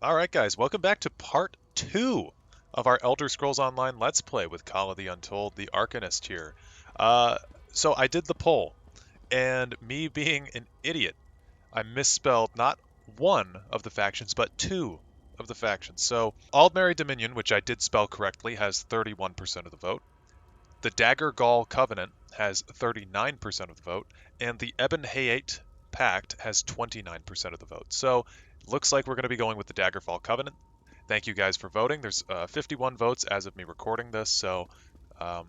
Alright guys, welcome back to part 2 of our Elder Scrolls Online Let's Play with Call of the Untold, the Arcanist here. Uh, so I did the poll, and me being an idiot, I misspelled not one of the factions, but two of the factions. So Aldmeri Dominion, which I did spell correctly, has 31% of the vote. The Dagger Gall Covenant has 39% of the vote, and the Ebon Hayate Pact has 29% of the vote. So looks like we're going to be going with the Daggerfall Covenant. Thank you guys for voting. There's 51 votes as of me recording this, so um,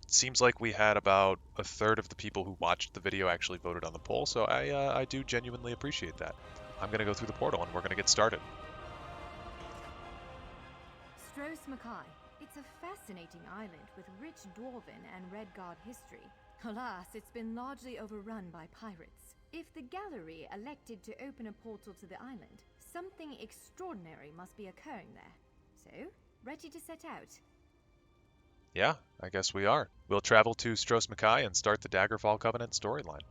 seems like we had about a third of the people who watched the video actually voted on the poll, so I do genuinely appreciate that. I'm going to go through the portal and we're going to get started. Stros Mackay. It's a fascinating island with rich Dwarven and Redguard history. Alas, it's been largely overrun by pirates. If the gallery elected to open a portal to the island, something extraordinary must be occurring there. So, ready to set out? Yeah, I guess we are. We'll travel to Stros Mackay and start the Daggerfall Covenant storyline.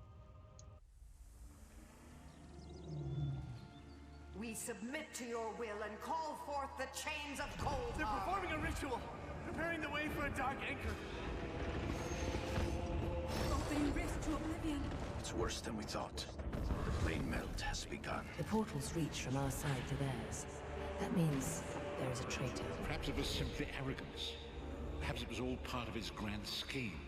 We submit to your will and call forth the chains of cold. They're performing a ritual, preparing the way for a dark anchor. Opening rift to oblivion. It's worse than we thought. The flame melt has begun. The portals reach from our side to theirs. That means there is a traitor. Perhaps it was simply arrogance. Perhaps it was all part of his grand scheme.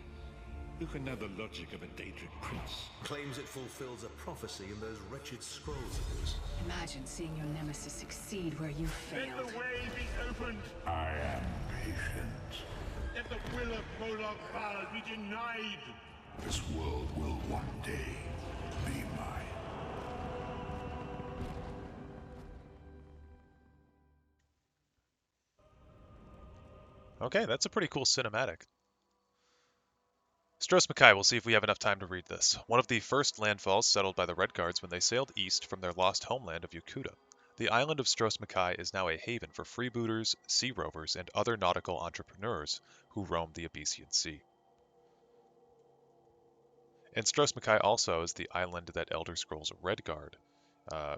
Who can know the logic of a Daedric prince? Claims it fulfills a prophecy in those wretched scrolls of his. Imagine seeing your nemesis succeed where you failed. Let the way be opened. I am patient. Let the will of Prolog Val be denied. This world will one day be mine. Okay, that's a pretty cool cinematic. Stros Mackay, we'll see if we have enough time to read this. One of the first landfalls settled by the Redguards when they sailed east from their lost homeland of Yakuta. The island of Stros Mackay is now a haven for freebooters, sea rovers, and other nautical entrepreneurs who roam the Abyssian Sea. And Stros Mackay also is the island that Elder Scrolls Redguard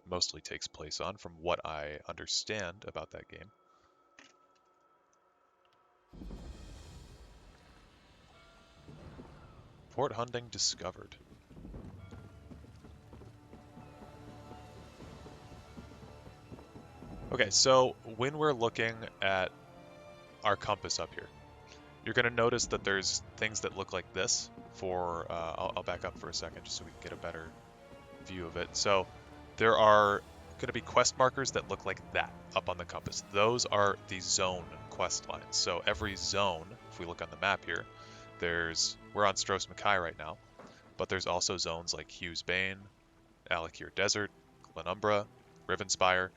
mostly takes place on, from what I understand about that game. Port Hunding discovered. Okay, so when we're looking at our compass up here, you're going to notice that there's things that look like this for, I'll back up for a second just so we can get a better view of it. So there are going to be quest markers that look like that up on the compass. Those are the zone quest lines. So every zone, if we look on the map here, we're on Stros Mackay right now, but there's also zones like Hughes Bane, Alakir Desert, Glenumbra, Rivenspire.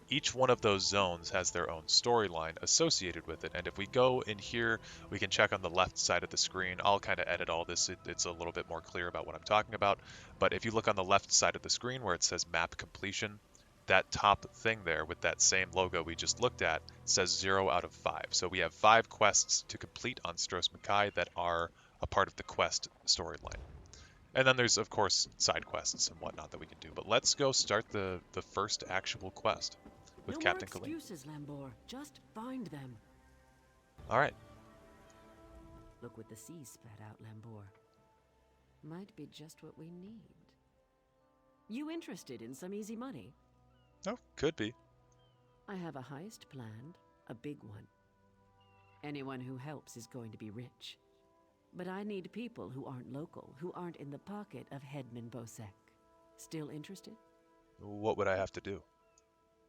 Each one of those zones has their own storyline associated with it, and if we go in here, we can check on the left side of the screen. I'll kind of edit all this, it's a little bit more clear about what I'm talking about, but if you look on the left side of the screen where it says map completion, that top thing there with that same logo we just looked at says 0 out of 5. So we have 5 quests to complete on Stros Mackay that are a part of the quest storyline. And then there's, of course, side quests and whatnot that we can do. But let's go start the first actual quest with Captain Kalim. No more excuses, Lambor. Just find them. All right. Look what the sea spat out, Lambor. Might be just what we need. You interested in some easy money? Oh, could be. I have a heist planned, a big one. Anyone who helps is going to be rich. But I need people who aren't local, who aren't in the pocket of Headman Bosek. Still interested? What would I have to do?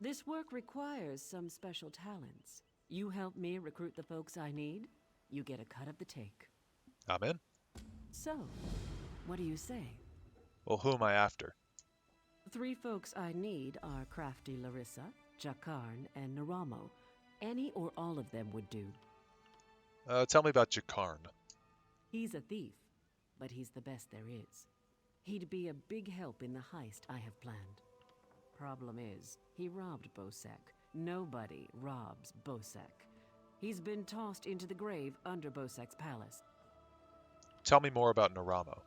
This work requires some special talents. You help me recruit the folks I need, you get a cut of the take. I'm in. So, what do you say? Well, who am I after? 3 folks I need are Crafty Lerisa, Jakarn, and Neramo. Any or all of them would do. Tell me about Jakarn. He's a thief, but he's the best there is. He'd be a big help in the heist I have planned. Problem is, he robbed Bosek. Nobody robs Bosek. He's been tossed into the grave under Bosek's palace. Tell me more about Neramo.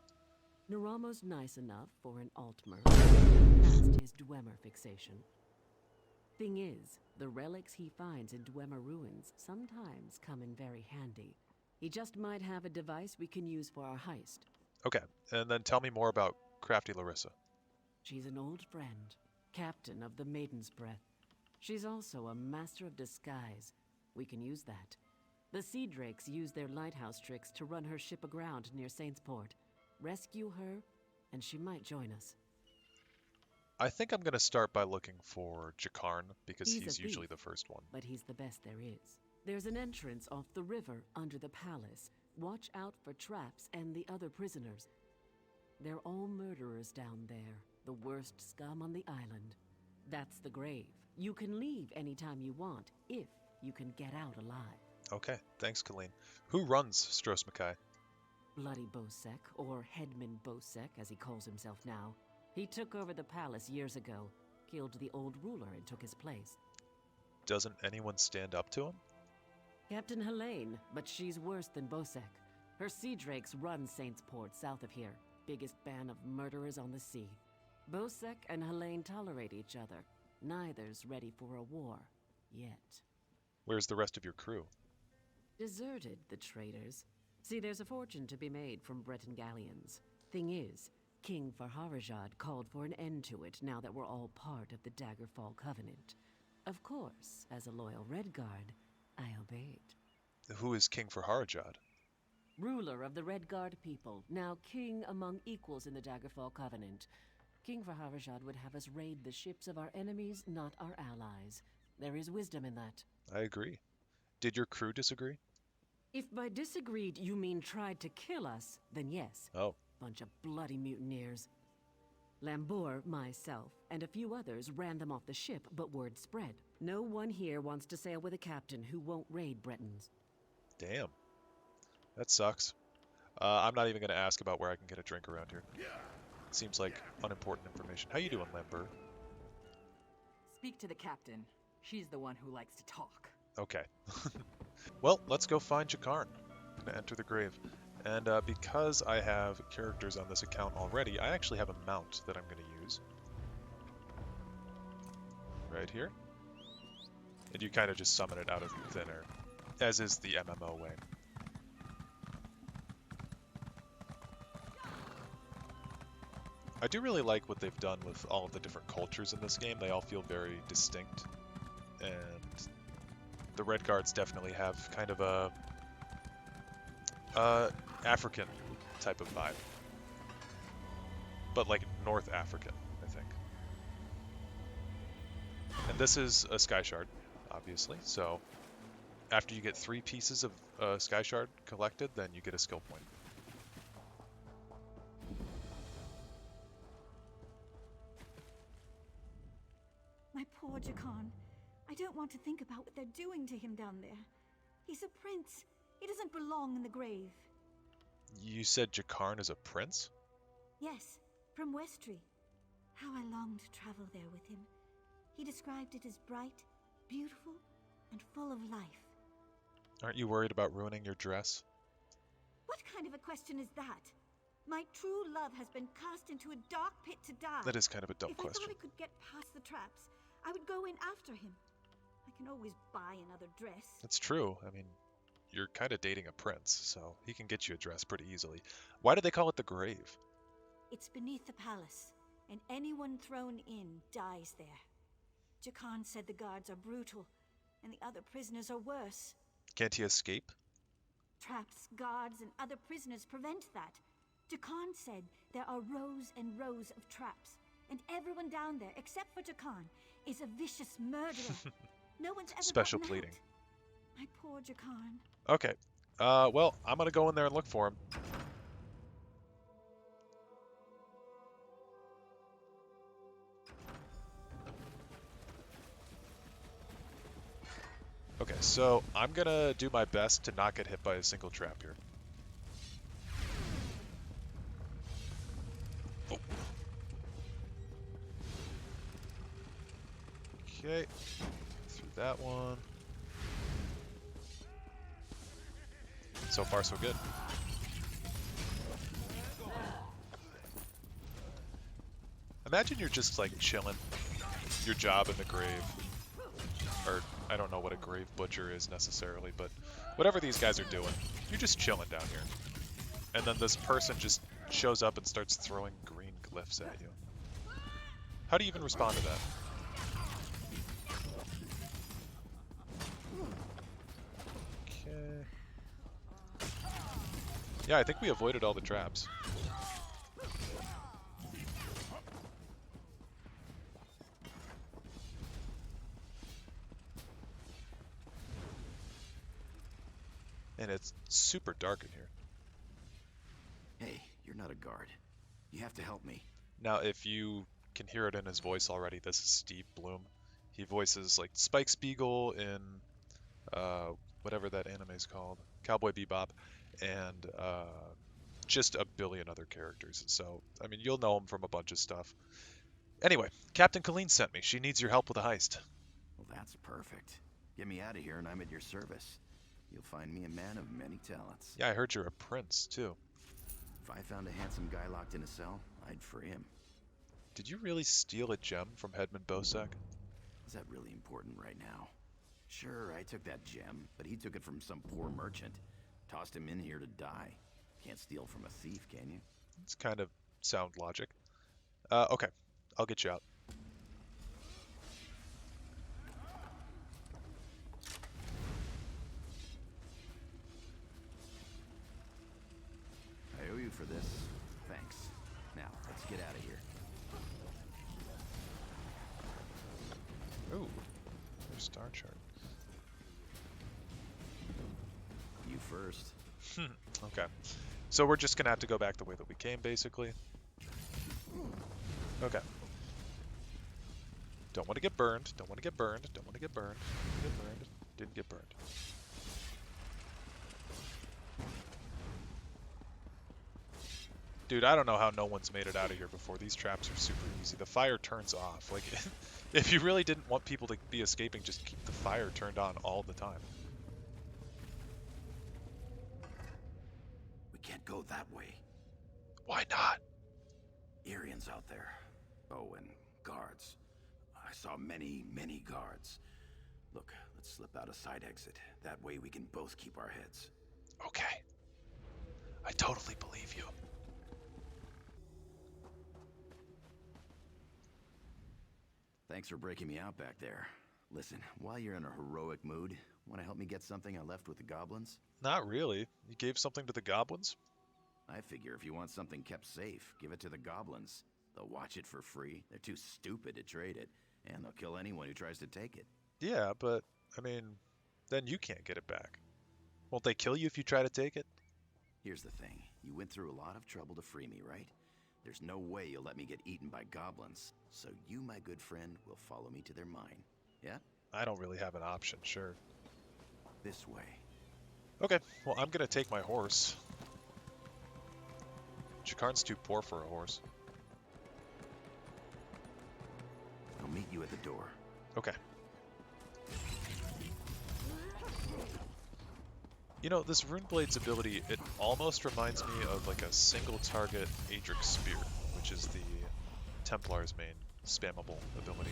Neramo's nice enough for an Altmer, past his Dwemer fixation. Thing is, the relics he finds in Dwemer ruins sometimes come in very handy. He just might have a device we can use for our heist. Okay, and then tell me more about Crafty Lerisa. She's an old friend, captain of the Maiden's Breath. She's also a master of disguise. We can use that. The Sea Drakes use their lighthouse tricks to run her ship aground near Saintsport. Rescue her, and she might join us. I think I'm going to start by looking for Jakarn, because he's a usually thief, the first one. but he's the best there is. There's an entrance off the river under the palace. Watch out for traps and the other prisoners. They're all murderers down there, the worst scum on the island. That's the grave. You can leave anytime you want, if you can get out alive. Okay, thanks, Colleen. Who runs Stros Mackay? Bloody Bosek, or Headman Bosek as he calls himself now. He took over the palace years ago, killed the old ruler and took his place. Doesn't anyone stand up to him? Captain Helene, but she's worse than Bosek. Her Sea Drakes run Saintsport south of here, biggest band of murderers on the sea. Bosek and Helene tolerate each other. Neither's ready for a war, yet. Where's the rest of your crew? Deserted, the traitors. See, there's a fortune to be made from Breton galleons. Thing is, King Farharajad called for an end to it now that we're all part of the Daggerfall Covenant. Of course, as a loyal Redguard, I obeyed. Who is King Farharajad? Ruler of the Redguard people, now king among equals in the Daggerfall Covenant. King Farharajad would have us raid the ships of our enemies, not our allies. There is wisdom in that. I agree. Did your crew disagree? If by disagreed you mean tried to kill us, then yes. Oh. Bunch of bloody mutineers. Lambour, myself, and a few others ran them off the ship, but word spread. No one here wants to sail with a captain who won't raid Bretons. Damn. That sucks. I'm not even going to ask about where I can get a drink around here. Seems like unimportant information. How you doing, Lambour? Speak to the captain. She's the one who likes to talk. Okay. Well, let's go find Jakarn. I'm going to enter the grave. And because I have characters on this account already, I actually have a mount that I'm going to use. Right here. And you kind of just summon it out of thin air, as is the MMO way. I do really like what they've done with all of the different cultures in this game. They all feel very distinct. And the Redguards definitely have kind of a African type of vibe. But like North African, I think. And this is a Sky Shard, obviously. So after you get 3 pieces of Sky Shard collected, then you get a skill point. My poor Jakarn. I don't want to think about what they're doing to him down there. He's a prince. He doesn't belong in the grave. You said Jakarn is a prince? Yes, from Westry. How I long to travel there with him. He described it as bright, beautiful, and full of life. Aren't you worried about ruining your dress? What kind of a question is that? My true love has been cast into a dark pit to die. That is kind of a dumb question. If I thought I could get past the traps, I would go in after him. I can always buy another dress. That's true. I mean, you're kind of dating a prince, so he can get you a dress pretty easily. Why do they call it the grave? It's beneath the palace, and anyone thrown in dies there. Jakarn said the guards are brutal, and the other prisoners are worse. Can't he escape? Traps, guards, and other prisoners prevent that. Jakarn said there are rows and rows of traps, and everyone down there, except for Jakarn, is a vicious murderer. No one's ever Special gotten pleading. out. My poor Jakarn. Okay. Well, I'm gonna go in there and look for him. Okay, so I'm gonna do my best to not get hit by a single trap here. Oh. Okay, through that one. So far, so good. Imagine you're just like chilling, your job in the grave, or I don't know what a grave butcher is necessarily, but whatever these guys are doing, you're just chilling down here. And then this person just shows up and starts throwing green glyphs at you. How do you even respond to that? Okay. Yeah, I think we avoided all the traps. And it's super dark in here. Hey, you're not a guard. You have to help me. Now, if you can hear it in his voice already, this is Steve Bloom. He voices like Spike Spiegel in whatever that anime is called, Cowboy Bebop, and just a billion other characters. So, I mean, you'll know him from a bunch of stuff. Anyway, Captain Colleen sent me. She needs your help with a heist. Well, that's perfect. Get me out of here and I'm at your service. You'll find me a man of many talents. Yeah, I heard you're a prince, too. If I found a handsome guy locked in a cell, I'd free him. Did you really steal a gem from Headman Bosek? Is that really important right now? Sure, I took that gem, but he took it from some poor merchant. Tossed him in here to die. Can't steal from a thief, can you? It's kind of sound logic. Okay, I'll get you out. I owe you for this. Thanks. Now, let's get out of here. Ooh, there's Star Chart. You first. Okay. So we're just gonna have to go back the way that we came, basically. Okay. Don't want to get burned. Don't want to get burned. Don't want to get burned. Get burned. Didn't get burned. Dude, I don't know how no one's made it out of here before. These traps are super easy. The fire turns off. Like, if you really didn't want people to be escaping, just keep the fire turned on all the time. We can't go that way. Why not? Arians out there. Oh, and guards. I saw many, many guards. Look, let's slip out a side exit. That way we can both keep our heads. Okay. I totally believe you. Thanks for breaking me out back there. Listen, while you're in a heroic mood, want to help me get something I left with the goblins? Not really. You gave something to the goblins? I figure if you want something kept safe, give it to the goblins. They'll watch it for free. They're too stupid to trade it, and they'll kill anyone who tries to take it. Yeah, but, I mean, then you can't get it back. Won't they kill you if you try to take it? Here's the thing. You went through a lot of trouble to free me, right? There's no way you'll let me get eaten by goblins. So you, my good friend, will follow me to their mine. Yeah? I don't really have an option, sure. This way. Okay, well, I'm gonna take my horse. Jakarn's too poor for a horse. I'll meet you at the door. Okay. You know, this Runeblade's ability, it almost reminds me of like a single target Adric Spear, which is the Templar's main spammable ability.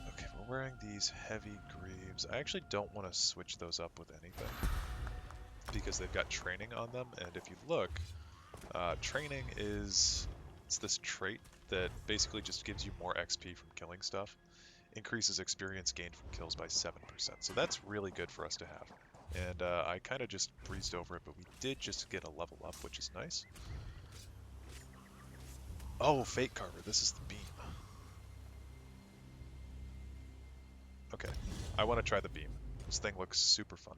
Okay, we're wearing these heavy greaves. I actually don't want to switch those up with anything because they've got training on them, and if you look, training is, it's this trait that basically just gives you more XP from killing stuff, increases experience gained from kills by 7%, so that's really good for us to have. And I kind of just breezed over it, but we did just get a level up, which is nice. Oh, Fate Carver, this is the beam. Okay, I want to try the beam. This thing looks super fun.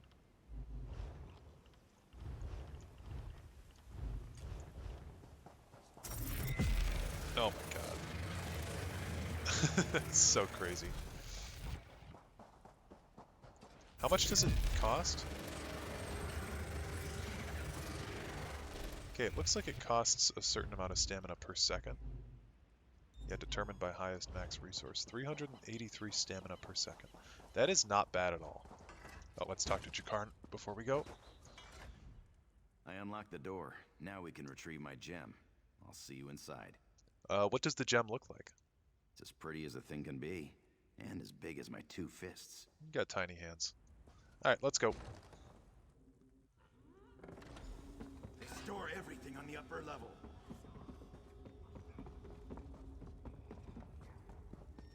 Oh my god. That's so crazy. How much does it cost? Okay, it looks like it costs a certain amount of stamina per second. Yeah, determined by highest max resource. 383 stamina per second. That is not bad at all. Oh, let's talk to Jakarn before we go. I unlocked the door. Now we can retrieve my gem. I'll see you inside. What does the gem look like? It's as pretty as a thing can be. And as big as my 2 fists. You got tiny hands. Alright, let's go. They store everything on the upper level.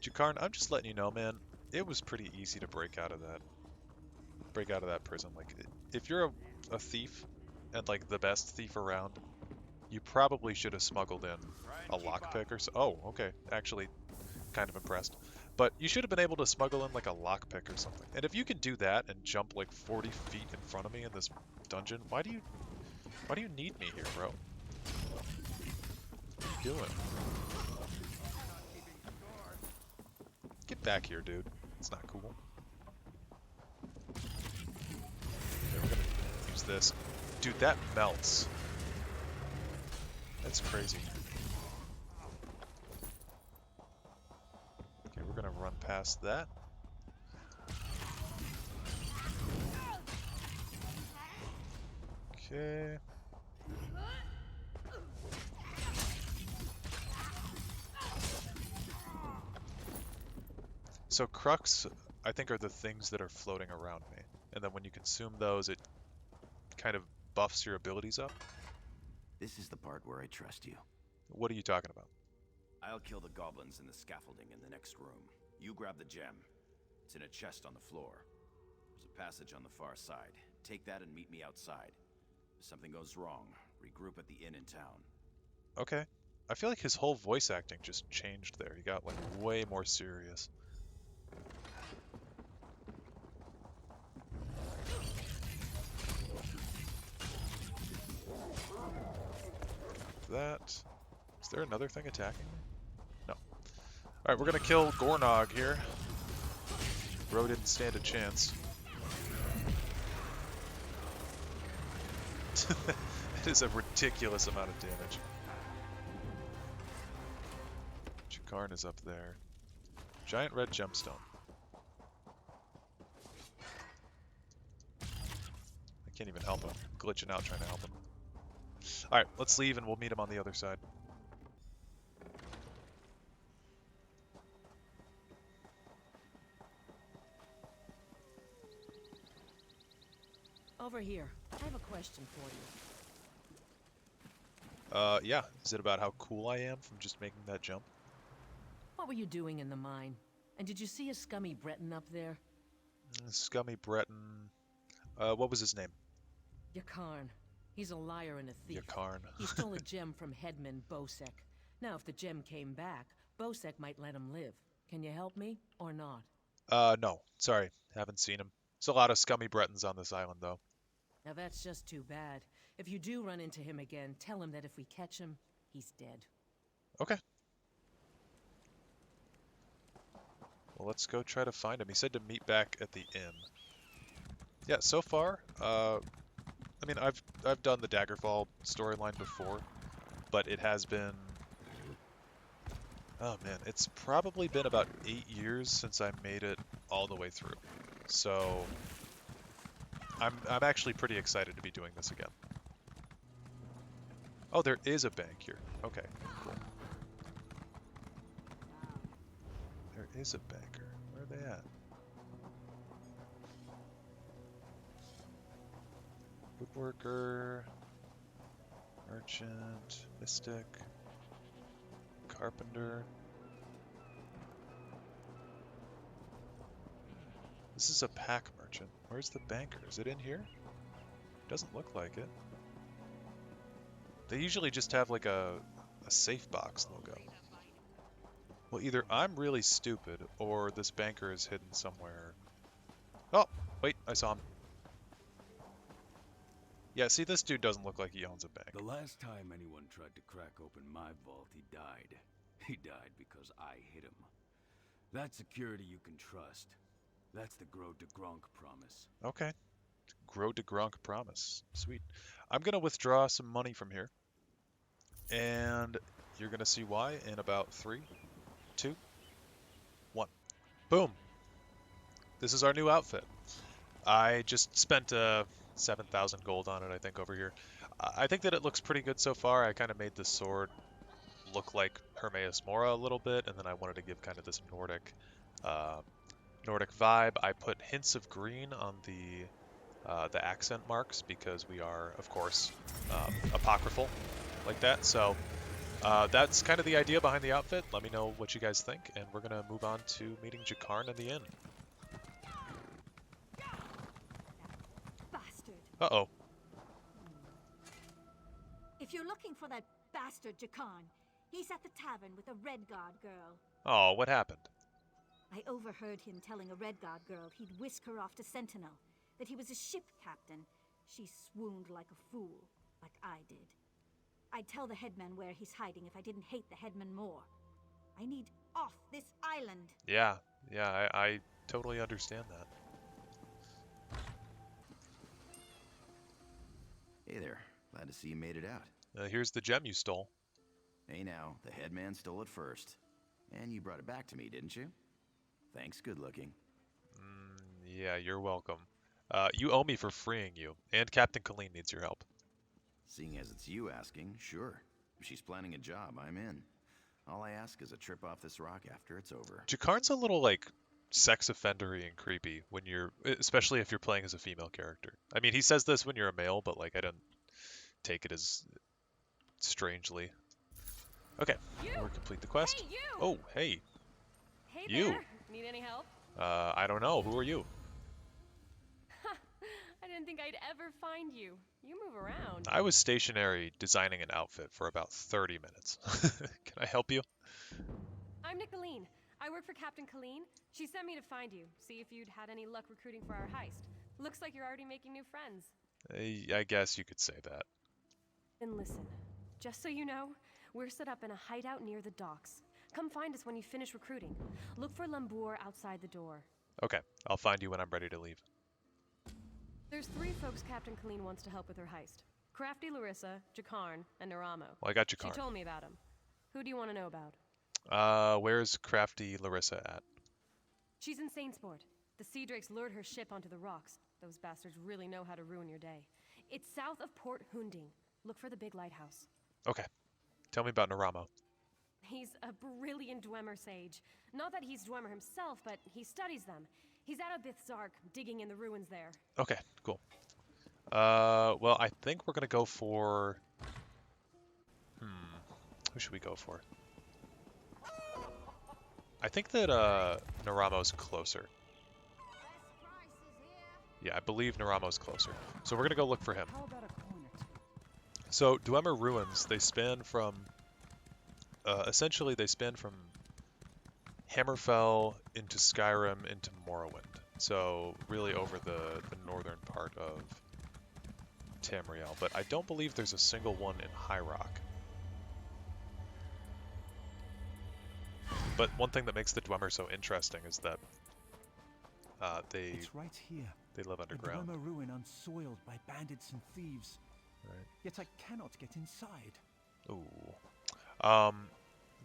Jakarn, I'm just letting you know, man, it was pretty easy to break out of that. Prison. Like, if you're a thief, and like the best thief around, you probably should have smuggled in a lockpick or so. Oh, okay. Actually, kind of impressed. But you should have been able to smuggle in like a lockpick or something. And if you can do that and jump like 40 feet in front of me in this dungeon, why do you need me here, bro? What are you doing? Get back here, dude. It's not cool. Okay, we're gonna use this. Dude, that melts. That's crazy. Okay, we're gonna run past that. Okay. So Crux, I think, are the things that are floating around me. And then when you consume those, it kind of buffs your abilities up. This is the part where I trust you. What are you talking about? I'll kill the goblins in the scaffolding in the next room. You grab the gem. It's in a chest on the floor. There's a passage on the far side. Take that and meet me outside. If something goes wrong, regroup at the inn in town. Okay. I feel like his whole voice acting just changed there. He got like way more serious. That. Is there another thing attacking me? No. Alright, we're gonna kill Gornog here. Bro didn't stand a chance. It is a ridiculous amount of damage. Jakarn is up there. Giant red gemstone. I can't even help him. I'm glitching out trying to help him. Alright, let's leave and we'll meet him on the other side. Over here. I have a question for you. Yeah. Is it about how cool I am from just making that jump? What were you doing in the mine? And did you see a scummy Breton up there? Scummy Breton. What was his name? Jakarn. He's a liar and a thief. Jakarn. He stole a gem from headman Bosek. Now, if the gem came back, Bosek might let him live. Can you help me, or not? No. Sorry. Haven't seen him. There's a lot of scummy Bretons on this island, though. Now, that's just too bad. If you do run into him again, tell him that if we catch him, he's dead. Okay. Well, let's go try to find him. He said to meet back at the inn. Yeah, so far, I mean, I've done the Daggerfall storyline before, but it has been... Oh man, it's probably been about 8 years since I made it all the way through. So, I'm actually pretty excited to be doing this again. Oh, there is a bank here. Okay, cool. There is a banker. Where are they at? Woodworker, merchant, mystic, carpenter. This is a pack merchant. Where's the banker? Is it in here? Doesn't look like it. They usually just have like a safe box logo. Well, either I'm really stupid or this banker is hidden somewhere. Oh, wait, I saw him. Yeah, see, this dude doesn't look like he owns a bank. The last time anyone tried to crack open my vault, he died. He died because I hit him. That's security you can trust. That's the Gros de Gronk promise. Okay. Gros de Gronk promise. Sweet. I'm going to withdraw some money from here. And you're going to see why in about 3, 2, 1. Boom. This is our new outfit. I just spent 7,000 gold on it, I think, over here. I think that it looks pretty good so far. I kind of made the sword look like Hermaeus Mora a little bit, and then I wanted to give kind of this Nordic Nordic vibe. I put hints of green on the accent marks because we are, of course, apocryphal like that. So that's kind of the idea behind the outfit. Let me know what you guys think, and we're gonna move on to meeting Jakarn in the inn. Bastard. Uh-oh. If you're looking for that bastard Jakarn, he's at the tavern with a Red Guard girl. Oh, what happened? I overheard him telling a Red Guard girl he'd whisk her off to Sentinel, that he was a ship captain. She swooned like a fool, like I did. I'd tell the headman where he's hiding if I didn't hate the headman more. I need off this island. Yeah, I totally understand that. Hey there. Glad to see you made it out. Here's the gem you stole. Hey now, the headman stole it first. And you brought it back to me, didn't you? Thanks, good looking. Yeah, you're welcome. You owe me for freeing you, and Captain Colleen needs your help. Seeing as it's you asking, sure. If she's planning a job, I'm in. All I ask is a trip off this rock after it's over. Jakarn's a little, like, sex offendery and creepy when you're, especially if you're playing as a female character. I mean, he says this when you're a male, but, like, I don't take it as strangely. Okay, we'll complete the quest. Hey, you! Oh, hey. Hey You. there. Need any help? I don't know. Who are you? I didn't think I'd ever find you. You move around. I was stationary designing an outfit for about 30 minutes. Can I help you? I'm Nicolene. I work for Captain Colleen. She sent me to find you, see if you'd had any luck recruiting for our heist. Looks like you're already making new friends. I guess you could say that. Then listen, just so you know, we're set up in a hideout near the docks. Come find us when you finish recruiting. Look for Lambour outside the door. Okay, I'll find you when I'm ready to leave. There's 3 folks Captain Colleen wants to help with her heist. Crafty, Lerisa, Jakarn, and Neramo. Well, I got Jakarn. She told me about him. Who do you want to know about? Where's Crafty Lerisa at? She's in Saintsport. The Sea Drakes lured her ship onto the rocks. Those bastards really know how to ruin your day. It's south of Port Hunding. Look for the big lighthouse. Okay. Tell me about Neramo. He's a brilliant Dwemer sage. Not that he's Dwemer himself, but he studies them. He's out of Bithzark, digging in the ruins there. Okay, cool. Well, I think we're gonna go for... Who should we go for? I think that, Neramo's closer. Yeah, I believe Neramo's closer. So we're gonna go look for him. So, Dwemer ruins, they span from... essentially, they span from Hammerfell into Skyrim into Morrowind. So, really over the northern part of Tamriel. But I don't believe there's a single one in High Rock. But one thing that makes the Dwemer so interesting is that It's right here. they live underground. A Dwemer ruin unsoiled by bandits and thieves. Right. Yet I cannot get inside. Ooh.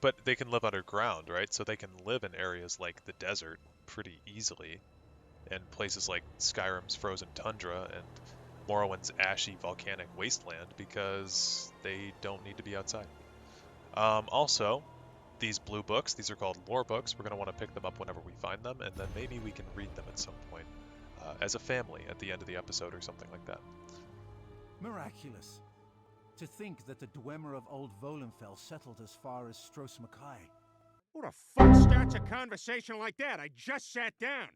But they can live underground, right? So they can live in areas like the desert pretty easily, and places like Skyrim's frozen tundra and Morrowind's ashy volcanic wasteland because they don't need to be outside. Also, these blue books, these are called lore books. We're going to want to pick them up whenever we find them, and then maybe we can read them at some point as a family at the end of the episode or something like that. Miraculous. To think that the Dwemer of Old Volenfell settled as far as Stros. Who the fuck starts a conversation like that? I just sat down.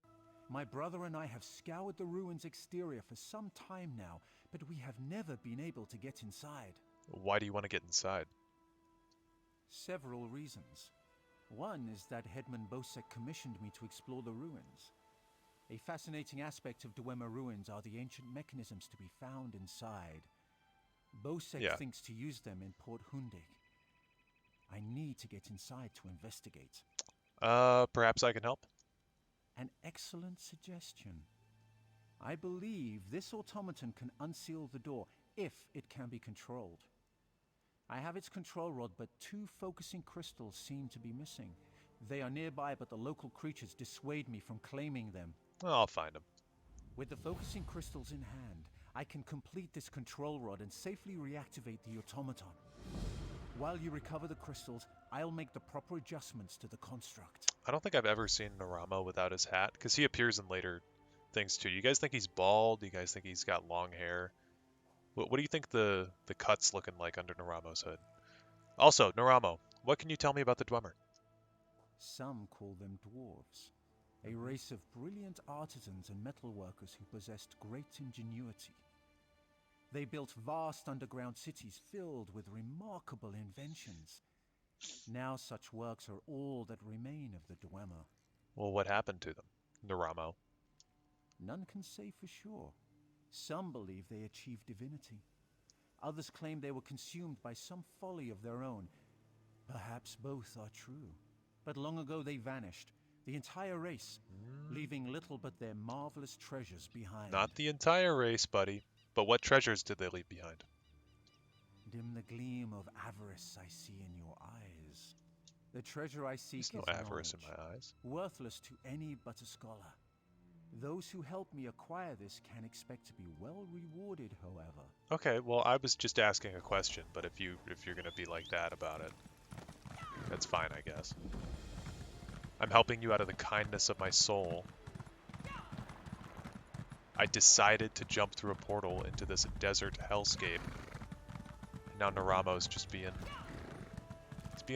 My brother and I have scoured the ruins' exterior for some time now, but we have never been able to get inside. Why do you want to get inside? Several reasons. One is that Headman Bosek commissioned me to explore the ruins. A fascinating aspect of Dwemer ruins are the ancient mechanisms to be found inside. Bosek thinks to use them in Port Hundig. I need to get inside to investigate. Perhaps I can help? An excellent suggestion. I believe this automaton can unseal the door if it can be controlled. I have its control rod, but 2 focusing crystals seem to be missing. They are nearby, but the local creatures dissuade me from claiming them. Well, I'll find them. With the focusing crystals in hand, I can complete this control rod and safely reactivate the automaton. While you recover the crystals, I'll make the proper adjustments to the construct. I don't think I've ever seen Neramo without his hat, because he appears in later things too. You guys think he's bald? Do you guys think he's got long hair? What do you think the cut's looking like under Neramo's hood? Also, Neramo, what can you tell me about the Dwemer? Some call them dwarves, a race of brilliant artisans and metalworkers who possessed great ingenuity. They built vast underground cities filled with remarkable inventions. Now such works are all that remain of the Dwemer. Well, what happened to them, Neramo? None can say for sure. Some believe they achieved divinity. Others claim they were consumed by some folly of their own. Perhaps both are true. But long ago they vanished, the entire race, leaving little but their marvelous treasures behind. Not the entire race, buddy. But what treasures did they leave behind? Dim the gleam of avarice I see in your eyes. The treasure I seek There's is no avarice in knowledge, my eyes. worthless to any but a scholar. Those who help me acquire this can expect to be well rewarded, however. Okay, well, I was just asking a question, but if you're gonna be like that about it, that's fine, I guess. I'm helping you out of the kindness of my soul. I decided to jump through a portal into this desert hellscape. And now Neramo's just being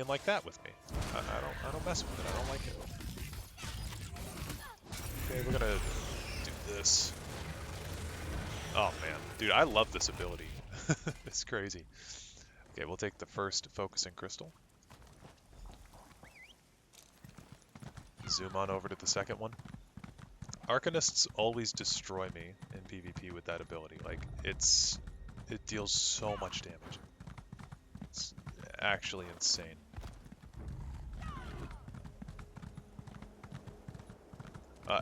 like that with me. I don't mess with it. I don't like it. Okay, we're gonna do this. Oh man, dude, I love this ability. It's crazy. Okay, we'll take the first focusing crystal. Zoom on over to the second one. Arcanists always destroy me in PvP with that ability. Like, it deals so much damage. It's actually insane.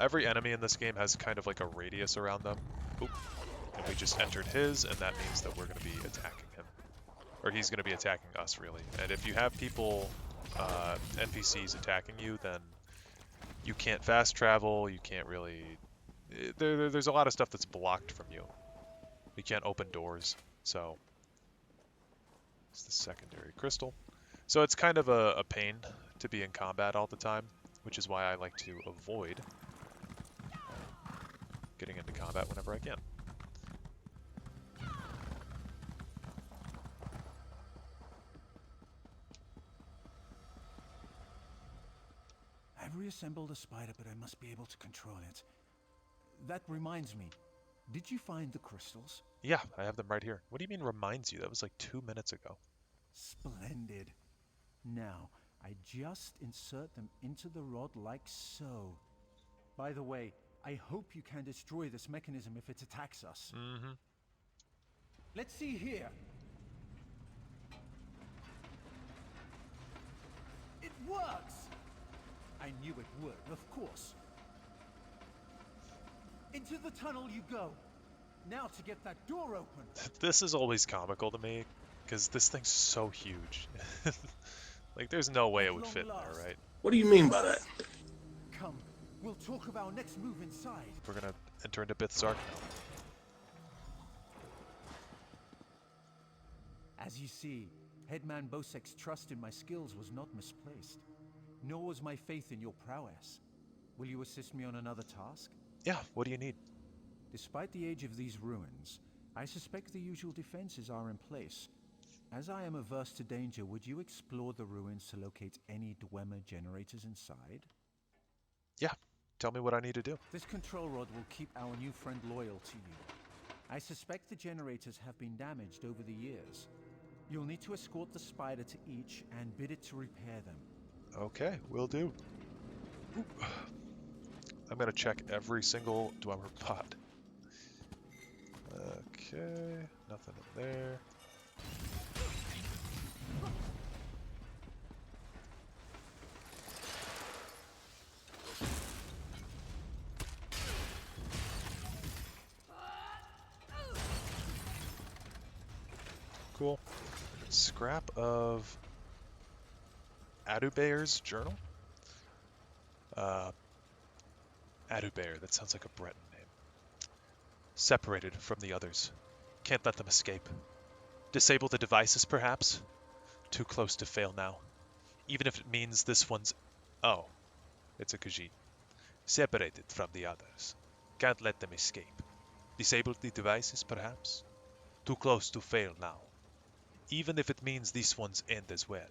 Every enemy in this game has kind of like a radius around them. Oop. And we just entered his, and that means that we're going to be attacking him. Or he's going to be attacking us, really. And if you have people, NPCs attacking you, then you can't fast travel, you can't really... There's a lot of stuff that's blocked from you. You can't open doors, so... It's the secondary crystal. So it's kind of a pain to be in combat all the time, which is why I like to avoid getting into combat whenever I can. I've reassembled a spider, but I must be able to control it. That reminds me, did you find the crystals? Yeah, I have them right here. What do you mean reminds you? That was like 2 minutes ago. Splendid. Now, I just insert them into the rod like so. By the way, I hope you can destroy this mechanism if it attacks us. Mm-hmm. Let's see here. It works! I knew it would, of course. Into the tunnel you go. Now to get that door open. This is always comical to me, because this thing's so huge. Like, there's no way it would fit in there, right? What do you mean by that? Come, we'll talk of our next move inside. We're gonna enter into Bith's Ark now. As you see, Headman Bosek's trust in my skills was not misplaced. Nor was my faith in your prowess. Will you assist me on another task? Yeah, what do you need? Despite the age of these ruins, I suspect the usual defenses are in place. As I am averse to danger, would you explore the ruins to locate any Dwemer generators inside? Yeah, tell me what I need to do. This control rod will keep our new friend loyal to you. I suspect the generators have been damaged over the years. You'll need to escort the spider to each and bid it to repair them. Okay, will do. Ooh. I'm gonna check every single Dwemer pot. Okay, nothing in there. Cool. Scrap of Adubayer's journal? Adubayer, that sounds like a Breton name. Separated from the others. Can't let them escape. Disable the devices, perhaps? Too close to fail now. Even if it means this one's... Oh, it's a Khajiit. Separated from the others. Can't let them escape. Disable the devices, perhaps? Too close to fail now. Even if it means this one's end as well.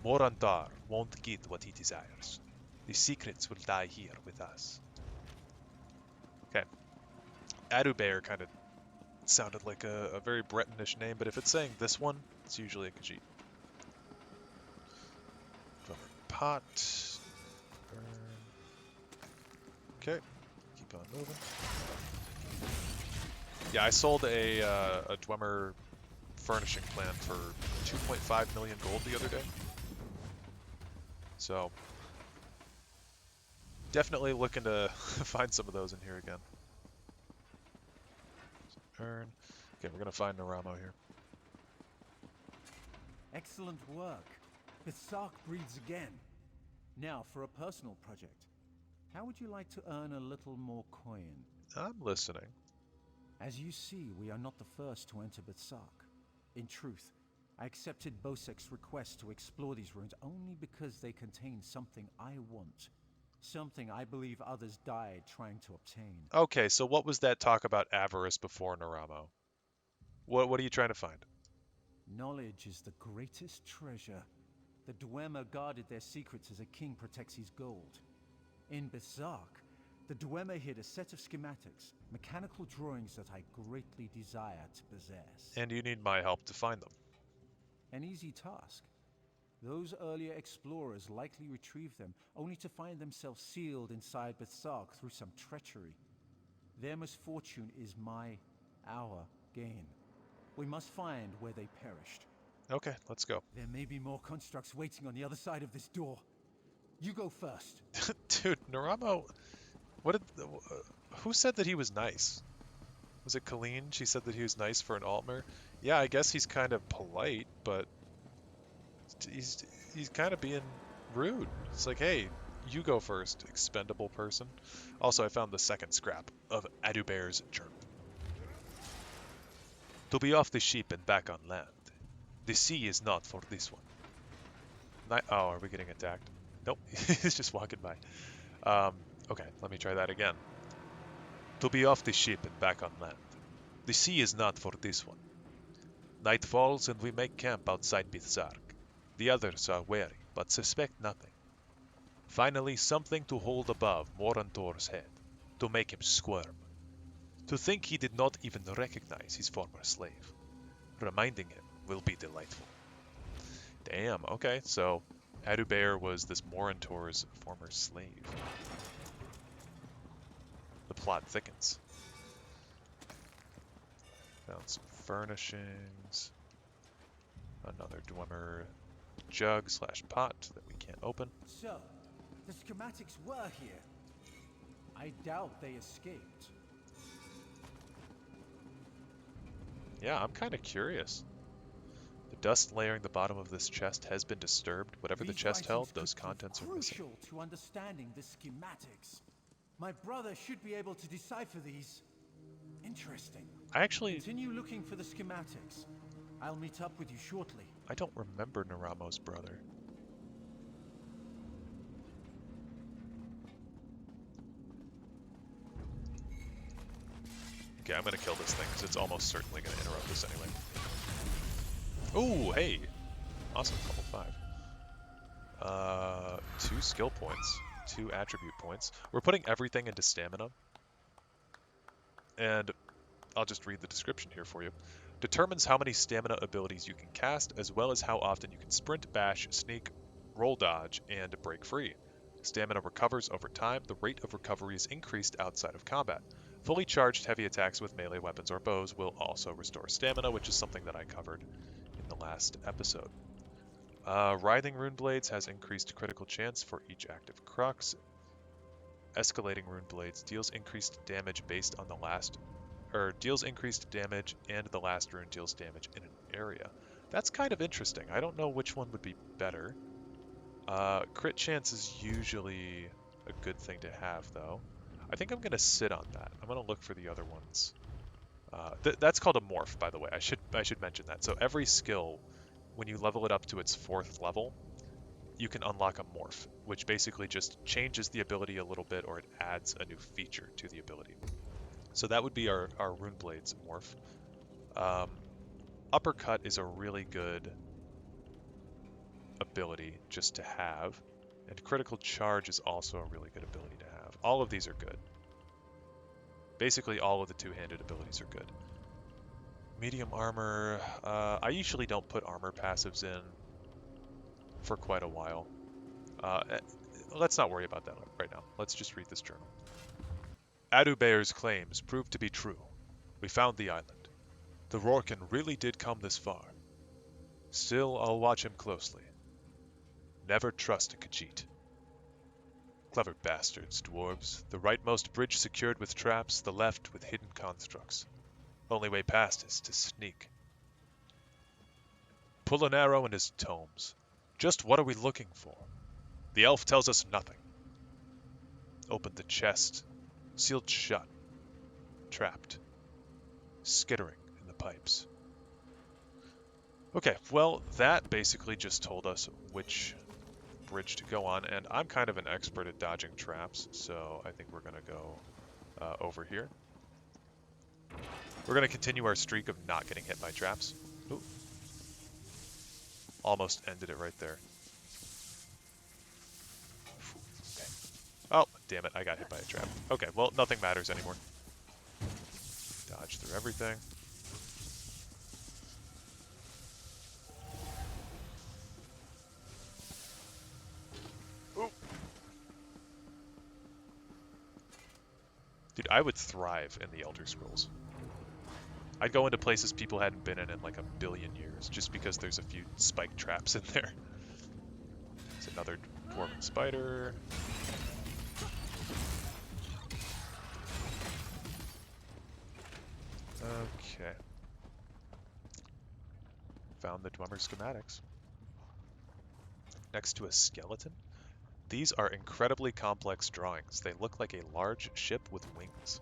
Morantar won't get what he desires. The secrets will die here with us. Okay. Adubair kind of sounded like a very Bretonish name, but if it's saying this one, it's usually a Khajiit. Pot. Burn. Okay. Keep on moving. Yeah, I sold a Dwemer furnishing plan for 2.5 million gold the other day. So, definitely looking to find some of those in here again. Earn. Okay, we're gonna find Neramo here. Excellent work. The Sark breeds again. Now, for a personal project. How would you like to earn a little more coin? I'm listening. As you see, we are not the first to enter Bithsark. In truth, I accepted Bosek's request to explore these ruins only because they contain something I want. Something I believe others died trying to obtain. Okay, so what was that talk about avarice before Neramo? What are you trying to find? Knowledge is the greatest treasure. The Dwemer guarded their secrets as a king protects his gold. In Bithsark, the Dwemer hid a set of schematics, mechanical drawings that I greatly desire to possess. And you need my help to find them. An easy task. Those earlier explorers likely retrieved them, only to find themselves sealed inside Bithsark through some treachery. Their misfortune is our gain. We must find where they perished. Okay, let's go. There may be more constructs waiting on the other side of this door. You go first. Dude, Neramo... who said that he was nice? Was it Colleen? She said that he was nice for an Altmer? Yeah, I guess he's kind of polite, but... He's kind of being rude. It's like, hey, you go first, expendable person. Also, I found the second scrap of Adubair's journal. To be off the ship and back on land. The sea is not for this one. Oh, are we getting attacked? Nope, he's just walking by. Okay, let me try that again. To be off the ship and back on land. The sea is not for this one. Night falls and we make camp outside Bithsark. The others are wary, but suspect nothing. Finally, something to hold above Morantor's head, to make him squirm. To think he did not even recognize his former slave. Reminding him will be delightful. Damn, okay, so Adubair was this Morantor's former slave. The plot thickens. Found some furnishings. Another Dwemer jug / pot that we can't open. So, the schematics were here. I doubt they escaped. Yeah, I'm kind of curious. The dust layering the bottom of this chest has been disturbed. Whatever the chest held, those contents are missing. Crucial to understanding the schematics. My brother should be able to decipher these. Interesting. I actually... Continue looking for the schematics. I'll meet up with you shortly. I don't remember Neramo's brother. Okay, I'm gonna kill this thing because it's almost certainly gonna interrupt us anyway. Ooh, hey! Awesome, level 5. 2 skill points, 2 attribute points. We're putting everything into stamina. And I'll just read the description here for you. Determines how many stamina abilities you can cast, as well as how often you can sprint, bash, sneak, roll dodge, and break free. Stamina recovers over time. The rate of recovery is increased outside of combat. Fully charged heavy attacks with melee weapons or bows will also restore stamina, which is something that I covered in the last episode. Writhing Rune Blades has increased critical chance for each active crux. Escalating Rune Blades deals increased damage based on the last... deals increased damage and the last rune deals damage in an area. That's kind of interesting. I don't know which one would be better. Crit chance is usually a good thing to have, though. I think I'm going to sit on that. I'm going to look for the other ones. That's called a morph, by the way. I should mention that. So every skill when you level it up to its 4th level, you can unlock a morph, which basically just changes the ability a little bit, or it adds a new feature to the ability. So that would be our Rune Blades morph. Uppercut is a really good ability just to have, and Critical Charge is also a really good ability to have. All of these are good. Basically, all of the two-handed abilities are good. Medium Armor, I usually don't put armor passives in for quite a while. Let's not worry about that right now. Let's just read this journal. Adubear's claims proved to be true. We found the island. The Rorken really did come this far. Still, I'll watch him closely. Never trust a Khajiit. Clever bastards, dwarves. The rightmost bridge secured with traps, the left with hidden constructs. Only way past is to sneak. Pull an arrow in his tomes. Just what are we looking for? The elf tells us nothing. Opened the chest. Sealed shut. Trapped. Skittering in the pipes. Okay, well, that basically just told us which bridge to go on, and I'm kind of an expert at dodging traps, so I think we're going to go over here. We're going to continue our streak of not getting hit by traps. Ooh. Almost ended it right there. Okay. Oh, damn it, I got hit by a trap. Okay, well, nothing matters anymore. Dodge through everything. Ooh. Dude, I would thrive in the Elder Scrolls. I'd go into places people hadn't been in like a billion years, just because there's a few spike traps in there. There's another dwarven spider. Okay. Found the Dwemer schematics. Next to a skeleton. These are incredibly complex drawings. They look like a large ship with wings.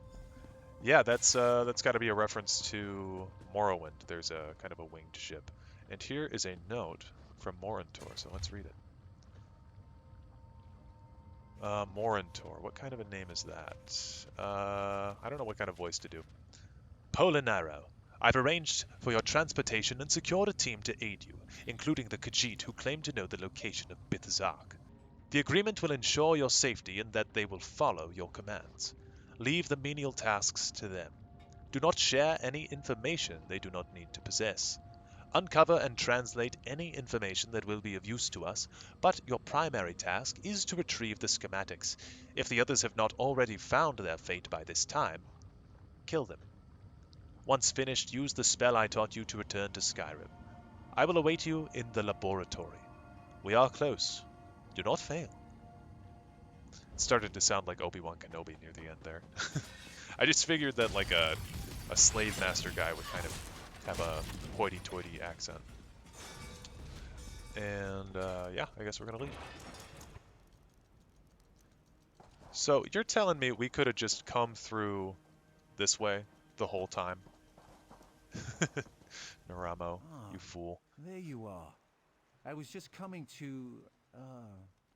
Yeah, that's got to be a reference to Morrowind. There's a kind of a winged ship. And here is a note from Morantor, so let's read it. Morantor, what kind of a name is that? I don't know what kind of voice to do. Polinaro, I've arranged for your transportation and secured a team to aid you, including the Khajiit who claim to know the location of Bithzark. The agreement will ensure your safety and that they will follow your commands. Leave the menial tasks to them. Do not share any information they do not need to possess. Uncover and translate any information that will be of use to us, but your primary task is to retrieve the schematics. If the others have not already found their fate by this time, kill them. Once finished, use the spell I taught you to return to Skyrim. I will await you in the laboratory. We are close. Do not fail. It started to sound like Obi-Wan Kenobi near the end there. I just figured that like a slave master guy would kind of have a hoity-toity accent. And yeah, I guess we're gonna leave. So you're telling me we could have just come through this way the whole time? Neramo, you fool. There you are. I was just coming to,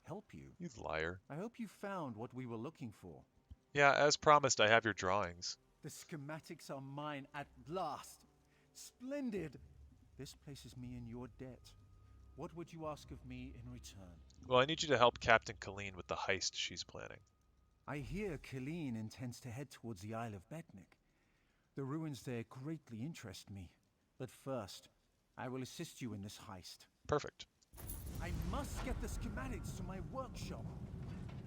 help you. You liar. I hope you found what we were looking for. Yeah, as promised, I have your drawings. The schematics are mine at last. Splendid. This places me in your debt. What would you ask of me in return? Well, I need you to help Captain Colleen with the heist she's planning. I hear Colleen intends to head towards the Isle of Betnik. The ruins there greatly interest me. But first, I will assist you in this heist. Perfect. I must get the schematics to my workshop.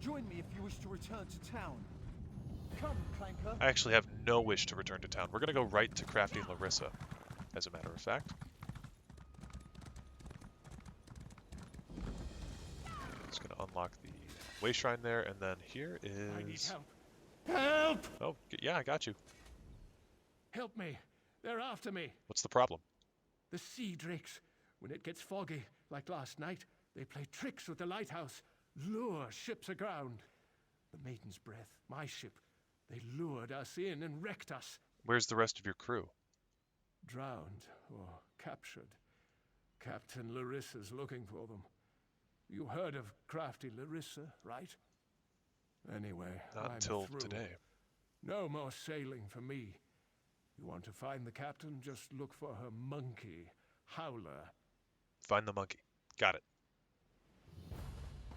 Join me if you wish to return to town. Come, Clanker. I actually have no wish to return to town. We're going to go right to Crafty and Lerisa, as a matter of fact. Just going to unlock the way shrine there, and then here is... I need help. Help! Oh, yeah, I got you. Help me. They're after me. What's the problem? The sea drakes. When it gets foggy, like last night, they play tricks with the lighthouse, lure ships aground. The Maiden's Breath, my ship, they lured us in and wrecked us. Where's the rest of your crew? Drowned or captured. Captain Lerisa's looking for them. You heard of Crafty Lerisa, right? Anyway, Not I'm until through. today. No more sailing for me. You want to find the captain? Just look for her monkey, Howler. Find the monkey. Got it.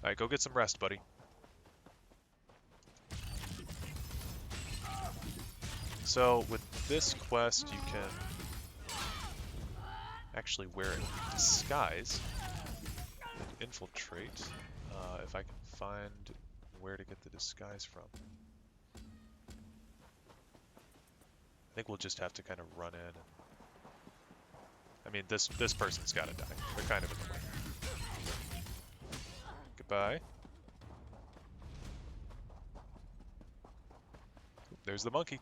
Alright, go get some rest, buddy. So, with this quest, you can actually wear a disguise and infiltrate. If I can find where to get the disguise from. I think we'll just have to kind of run in. I mean, this person's got to die. They're kind of in the way. Goodbye. There's the monkey.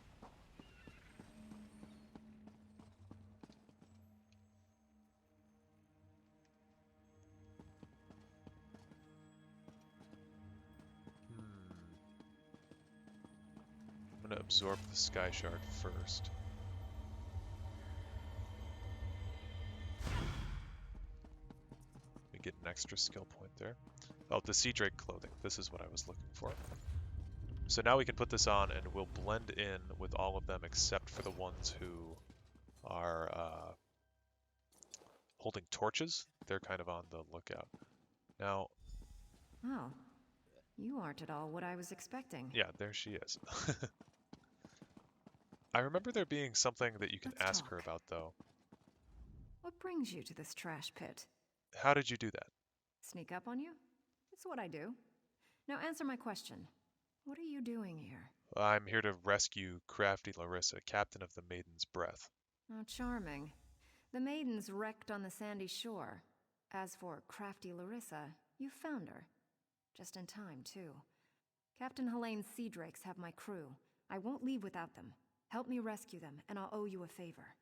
I'm gonna absorb the sky shard first. Let me get an extra skill point there. Oh, the Sea Drake clothing. This is what I was looking for. So now we can put this on and we'll blend in with all of them except for the ones who are holding torches. They're kind of on the lookout. Now... Oh, you aren't at all what I was expecting. Yeah, there she is. I remember there being something that you can ask her about, though. What brings you to this trash pit? How did you do that? Sneak up on you? It's what I do. Now answer my question. What are you doing here? I'm here to rescue Crafty Lerisa, captain of the Maiden's Breath. Oh, charming. The Maiden's wrecked on the sandy shore. As for Crafty Lerisa, you found her. Just in time, too. Captain Helene's Sea Drakes have my crew. I won't leave without them. Help me rescue them, and I'll owe you a favor.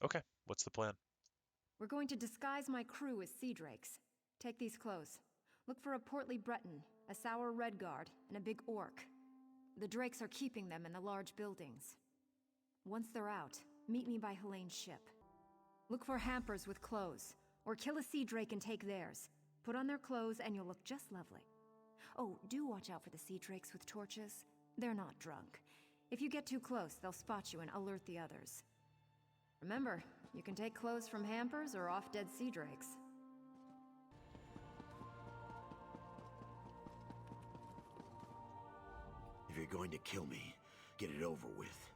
Okay, what's the plan? We're going to disguise my crew as Sea Drakes. Take these clothes. Look for a portly Breton, a sour red guard, and a big orc. The Drakes are keeping them in the large buildings. Once they're out, meet me by Helene's ship. Look for hampers with clothes, or kill a Sea Drake and take theirs. Put on their clothes and you'll look just lovely. Oh, do watch out for the Sea Drakes with torches. They're not drunk. If you get too close, they'll spot you and alert the others. Remember, you can take clothes from hampers or off-dead Sea Drakes. If you're going to kill me, get it over with.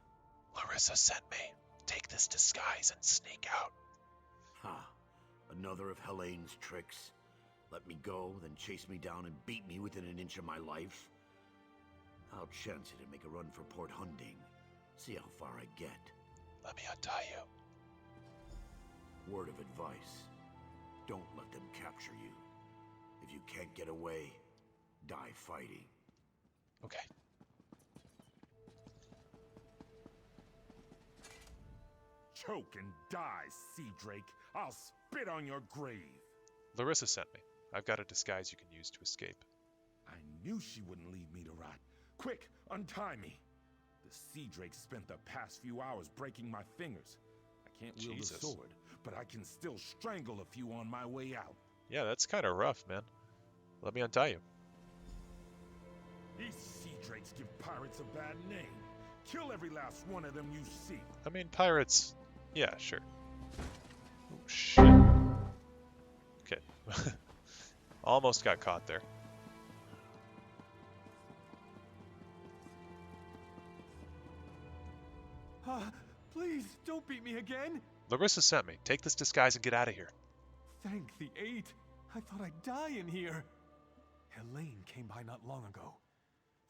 Lerisa sent me. Take this disguise and sneak out. Ha! Another of Helene's tricks. Let me go, then chase me down and beat me within an inch of my life. I'll chance it and make a run for Port Hunding. See how far I get. Let me untie you. Word of advice. Don't let them capture you. If you can't get away, die fighting. Okay. Choke and die, Sea Drake. I'll spit on your grave. Lerisa sent me. I've got a disguise you can use to escape. I knew she wouldn't leave me to rot. Quick, untie me. The Sea Drake spent the past few hours breaking my fingers. I can't wield a sword, but I can still strangle a few on my way out. Yeah, that's kind of rough, man. Let me untie you. These Sea Drakes give pirates a bad name. Kill every last one of them you see. I mean, pirates... Yeah, sure. Oh, shit. Okay. Almost got caught there. Please, don't beat me again. Lerisa sent me. Take this disguise and get out of here. Thank the eight. I thought I'd die in here. Helene came by not long ago.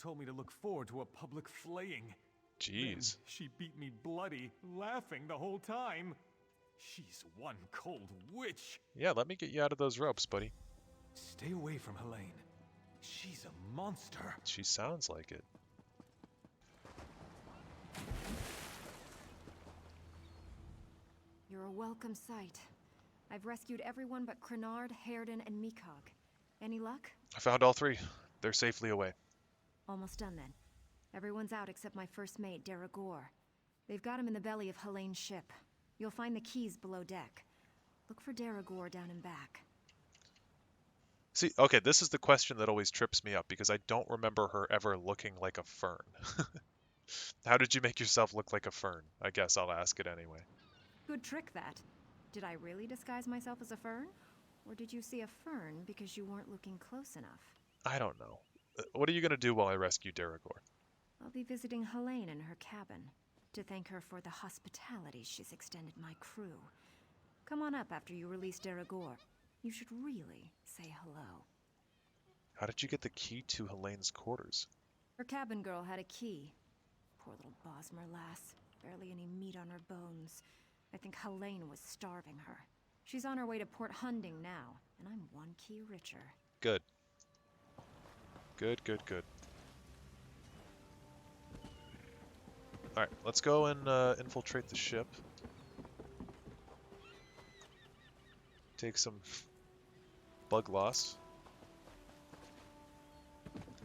Told me to look forward to a public flaying. Jeez. Then she beat me bloody, laughing the whole time. She's one cold witch. Yeah, let me get you out of those ropes, buddy. Stay away from Helene. She's a monster. She sounds like it. You're a welcome sight. I've rescued everyone but Crenard, Hairden, and Meekog. Any luck? I found all three. They're safely away. Almost done then. Everyone's out except my first mate, Deragor. They've got him in the belly of Helene's ship. You'll find the keys below deck. Look for Daragor down and back. See, okay, this is the question that always trips me up because I don't remember her ever looking like a fern. How did you make yourself look like a fern? I guess I'll ask it anyway. Good trick, that. Did I really disguise myself as a fern? Or did you see a fern because you weren't looking close enough? I don't know. What are you going to do while I rescue Daragor? I'll be visiting Helene in her cabin to thank her for the hospitality she's extended my crew. Come on up after you release Daragor. You should really say hello. How did you get the key to Helene's quarters? Her cabin girl had a key. Poor little Bosmer lass. Barely any meat on her bones. I think Helene was starving her. She's on her way to Port Hunding now, and I'm one key richer. Good. Good, good, good. Alright, let's go and infiltrate the ship. Take some bug loss.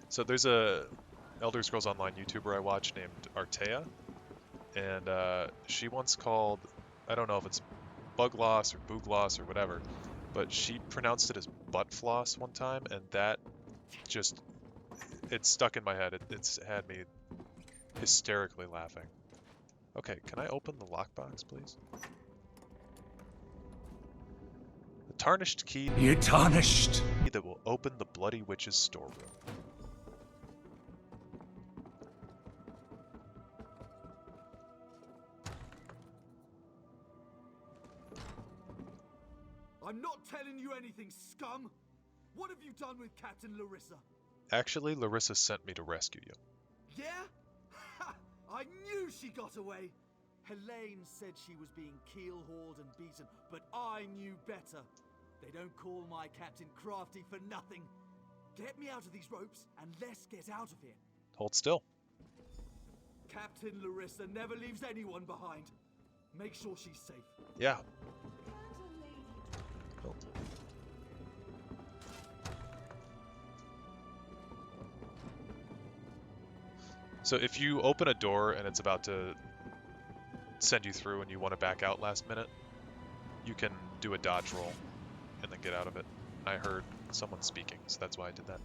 So there's a Elder Scrolls Online YouTuber I watch named Artea, and she once called, I don't know if it's bug loss or boog loss or whatever, but she pronounced it as butt floss one time, and that just, it's stuck in my head. It's had me hysterically laughing. Okay, can I open the lockbox, please? The tarnished key. You're tarnished. That will open the Bloody Witch's storeroom. I'm not telling you anything, scum! What have you done with Captain Lerisa? Actually, Lerisa sent me to rescue you. Yeah? Ha! I knew she got away! Helene said she was being keel-hauled and beaten, but I knew better. They don't call my captain Crafty for nothing. Get me out of these ropes, and let's get out of here. Hold still. Captain Lerisa never leaves anyone behind. Make sure she's safe. Yeah. Oh. So if you open a door and it's about to send you through and you want to back out last minute, you can do a dodge roll and then get out of it. I heard someone speaking, so that's why I did that.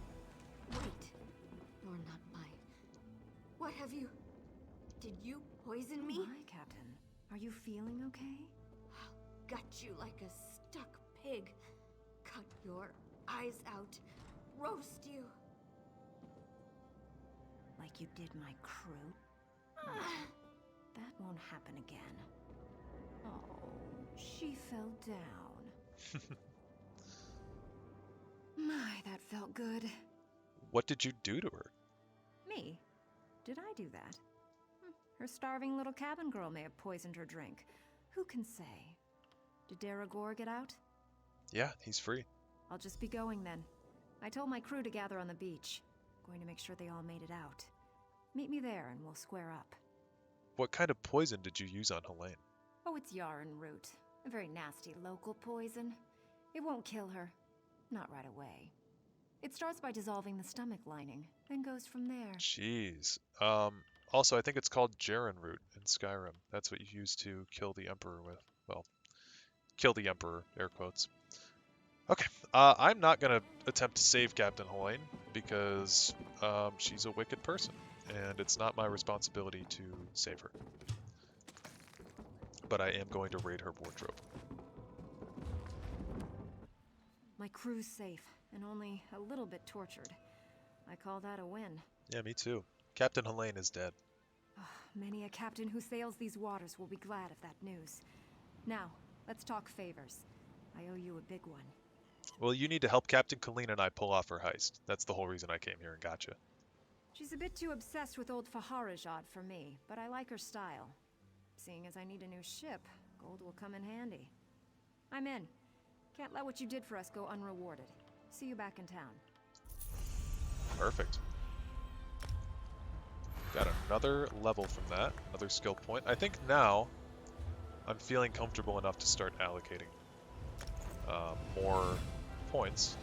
Wait. You're not mine. What have you... Did you poison me? My Captain. Are you feeling okay? I'll gut you like a stuck pig. Cut your eyes out. Roast you. Like you did my crew? That won't happen again. Oh, she fell down. My, that felt good. What did you do to her? Me? Did I do that? Her starving little cabin girl may have poisoned her drink. Who can say? Did Daragor get out? Yeah, he's free. I'll just be going then. I told my crew to gather on the beach. Going to make sure they all made it out. Meet me there and we'll square up. What kind of poison did you use on Helene? Oh, it's yarn root. A very nasty local poison. It won't kill her. Not right away. It starts by dissolving the stomach lining, then goes from there. Jeez. Also, I think it's called Jakarn root in Skyrim. That's what you use to kill the Emperor with. Well, kill the Emperor, air quotes. Okay, I'm not going to attempt to save Captain Helene because she's a wicked person, and it's not my responsibility to save her. But I am going to raid her wardrobe. My crew's safe, and only a little bit tortured. I call that a win. Yeah, me too. Captain Helene is dead. Oh, many a captain who sails these waters will be glad of that news. Now, let's talk favors. I owe you a big one. Well, you need to help Captain Colleen and I pull off her heist. That's the whole reason I came here and got you. She's a bit too obsessed with old Faharajad for me, but I like her style. Seeing as I need a new ship, gold will come in handy. I'm in. Can't let what you did for us go unrewarded. See you back in town. Perfect. Got another level from that, another skill point. I think now I'm feeling comfortable enough to start allocating more points.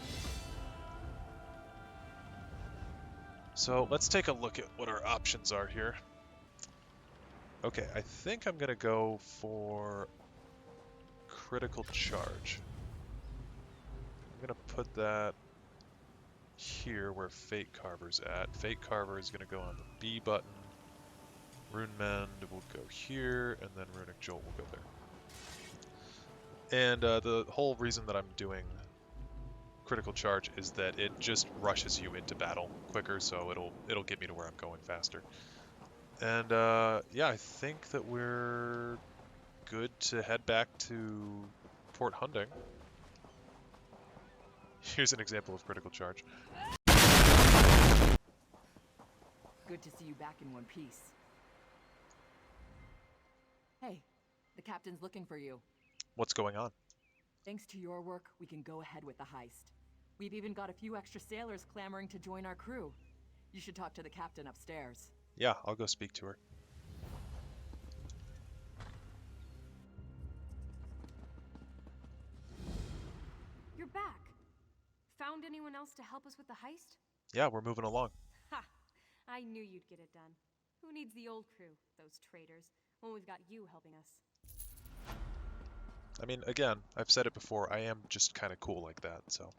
So let's take a look at what our options are here. Okay, I think I'm gonna go for critical charge. I'm gonna put that here where Fate Carver's at. Fate Carver is gonna go on the B button. Rune Mend will go here, and then Runic Jolt will go there. And the whole reason that I'm doing critical charge is that it just rushes you into battle quicker, so it'll get me to where I'm going faster. And yeah, I think that we're good to head back to Port Hunding. Here's an example of critical charge. Good to see you back in one piece. Hey, the captain's looking for you. What's going on? Thanks to your work, we can go ahead with the heist. We've even got a few extra sailors clamoring to join our crew. You should talk to the captain upstairs. Yeah, I'll go speak to her. You're back. Found anyone else to help us with the heist? Yeah, we're moving along. Ha! I knew you'd get it done. Who needs the old crew, those traitors, when we've got you helping us? I mean, again, I've said it before, I am just kind of cool like that, so.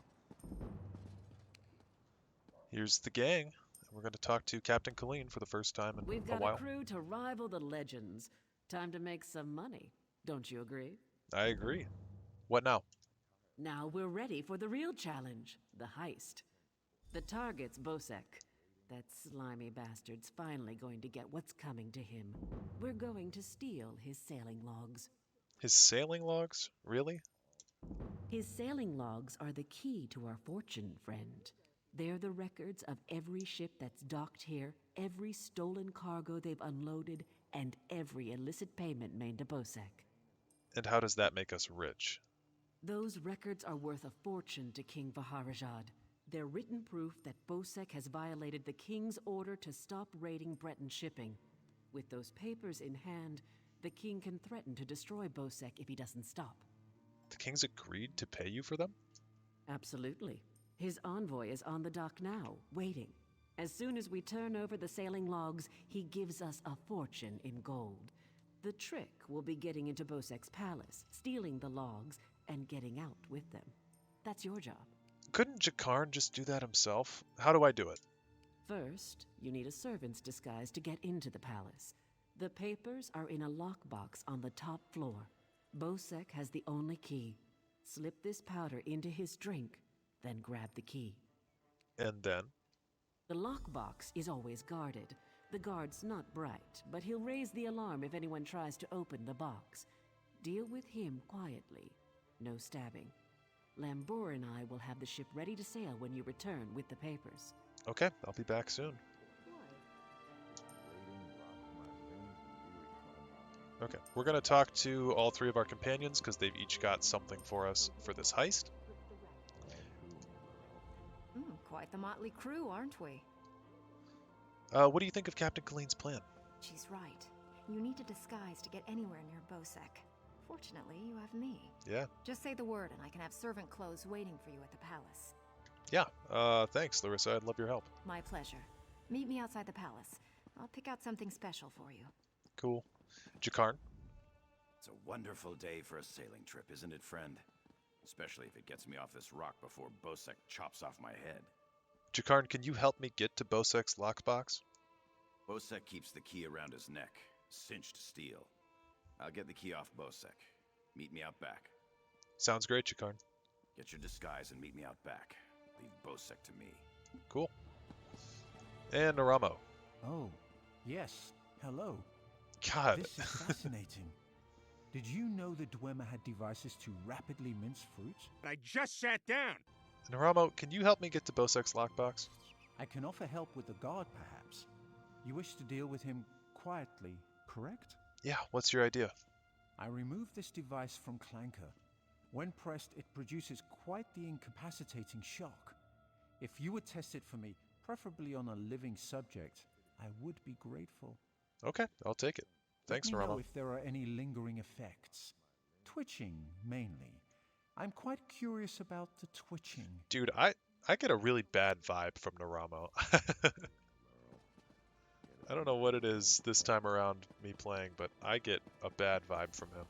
Here's the gang. We're going to talk to Captain Colleen for the first time in We've a got while. a crew to rival the legends. Time to make some money. Don't you agree? I agree. What now? Now we're ready for the real challenge, the heist. The target's Bosek. That slimy bastard's finally going to get what's coming to him. We're going to steal his sailing logs. His sailing logs? Really? His sailing logs are the key to our fortune, friend. They're the records of every ship that's docked here, every stolen cargo they've unloaded, and every illicit payment made to Bosek. And how does that make us rich? Those records are worth a fortune to King Vaharajad. They're written proof that Bosek has violated the king's order to stop raiding Breton shipping. With those papers in hand, the king can threaten to destroy Bosek if he doesn't stop. The king's agreed to pay you for them? Absolutely. His envoy is on the dock now, waiting. As soon as we turn over the sailing logs, he gives us a fortune in gold. The trick will be getting into Bosek's palace, stealing the logs, and getting out with them. That's your job. Couldn't Jakarn just do that himself? How do I do it? First, you need a servant's disguise to get into the palace. The papers are in a lockbox on the top floor. Bosek has the only key. Slip this powder into his drink, then grab the key. And then? The lockbox is always guarded. The guard's not bright, but he'll raise the alarm if anyone tries to open the box. Deal with him quietly. No stabbing. Lambour and I will have the ship ready to sail when you return with the papers. Okay, I'll be back soon. Okay, we're going to talk to all three of our companions because they've each got something for us for this heist. Quite the motley crew, aren't we? What do you think of Captain Colleen's plan? She's right. You need a disguise to get anywhere near Bosek. Fortunately, you have me. Yeah. Just say the word and I can have servant clothes waiting for you at the palace. Yeah, thanks, Lerisa. I'd love your help. My pleasure. Meet me outside the palace. I'll pick out something special for you. Cool. Jakarn? It's a wonderful day for a sailing trip, isn't it, friend? Especially if it gets me off this rock before Bosek chops off my head. Jakarn, can you help me get to Bosek's lockbox? Bosek keeps the key around his neck, cinched steel. I'll get the key off Bosek. Meet me out back. Sounds great, Jakarn. Get your disguise and meet me out back. Leave Bosek to me. Cool. And Neramo. Oh, yes. Hello. God. This is fascinating. Did you know the Dwemer had devices to rapidly mince fruits? I just sat down. Neramo, can you help me get to Bosek's lockbox? I can offer help with the guard, perhaps. You wish to deal with him quietly, correct? Yeah, what's your idea? I removed this device from Clanker. When pressed, it produces quite the incapacitating shock. If you would test it for me, preferably on a living subject, I would be grateful. Okay, I'll take it. Thanks, Let me know Neramo. if there are any lingering effects. Twitching, mainly. I'm quite curious about the twitching. Dude, I get a really bad vibe from Neramo. I don't know what it is this time around me playing, but I get a bad vibe from him.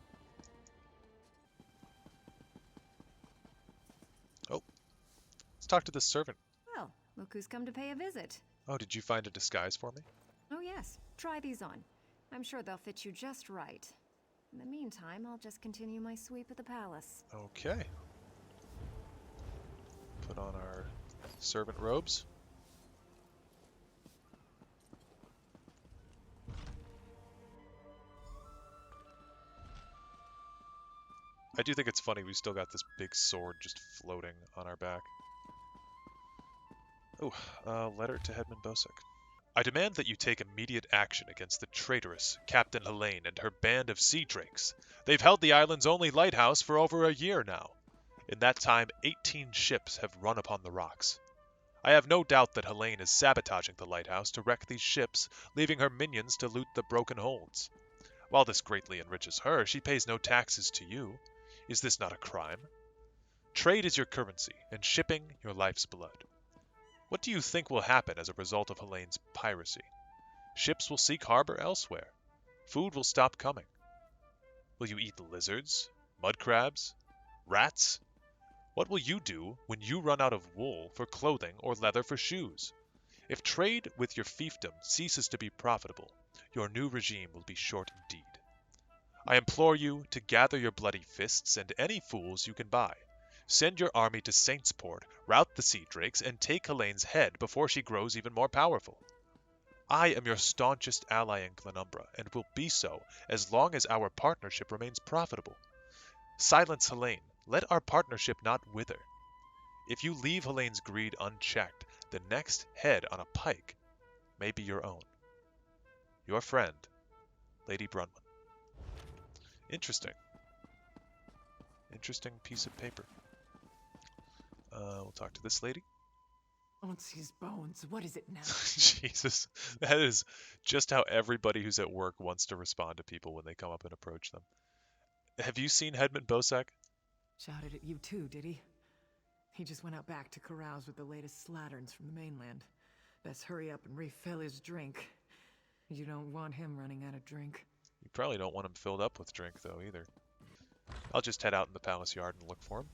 talk to this servant. Well, look who's come to pay a visit. Oh, did you find a disguise for me? Oh yes, try these on. I'm sure they'll fit you just right. In the meantime, I'll just continue my sweep of the palace. Okay. Put on our servant robes. I do think it's funny we still got this big sword just floating on our back. Oh, letter to Headman Bosek. I demand that you take immediate action against the traitorous Captain Helene and her band of sea drakes. They've held the island's only lighthouse for over a year now. In that time, 18 ships have run upon the rocks. I have no doubt that Helene is sabotaging the lighthouse to wreck these ships, leaving her minions to loot the broken holds. While this greatly enriches her, she pays no taxes to you. Is this not a crime? Trade is your currency, and shipping your life's blood. What do you think will happen as a result of Helene's piracy? Ships will seek harbor elsewhere. Food will stop coming. Will you eat lizards, mud crabs, rats? What will you do when you run out of wool for clothing or leather for shoes? If trade with your fiefdom ceases to be profitable, your new regime will be short indeed. I implore you to gather your bloody fists and any fools you can buy. Send your army to Saintsport, rout the sea drakes, and take Helene's head before she grows even more powerful. I am your staunchest ally in Glenumbra, and will be so as long as our partnership remains profitable. Silence Helene. Let our partnership not wither. If you leave Helene's greed unchecked, the next head on a pike may be your own. Your friend, Lady Brunman. Interesting. Interesting piece of paper. We'll talk to this lady. Auntie's bones, what is it now? Jesus, that is just how everybody who's at work wants to respond to people when they come up and approach them. Have you seen Headman Bosek? Shouted at you too, did he? He just went out back to carouse with the latest slatterns from the mainland. Best hurry up and refill his drink. You don't want him running out of drink. You probably don't want him filled up with drink, though, either. I'll just head out in the palace yard and look for him.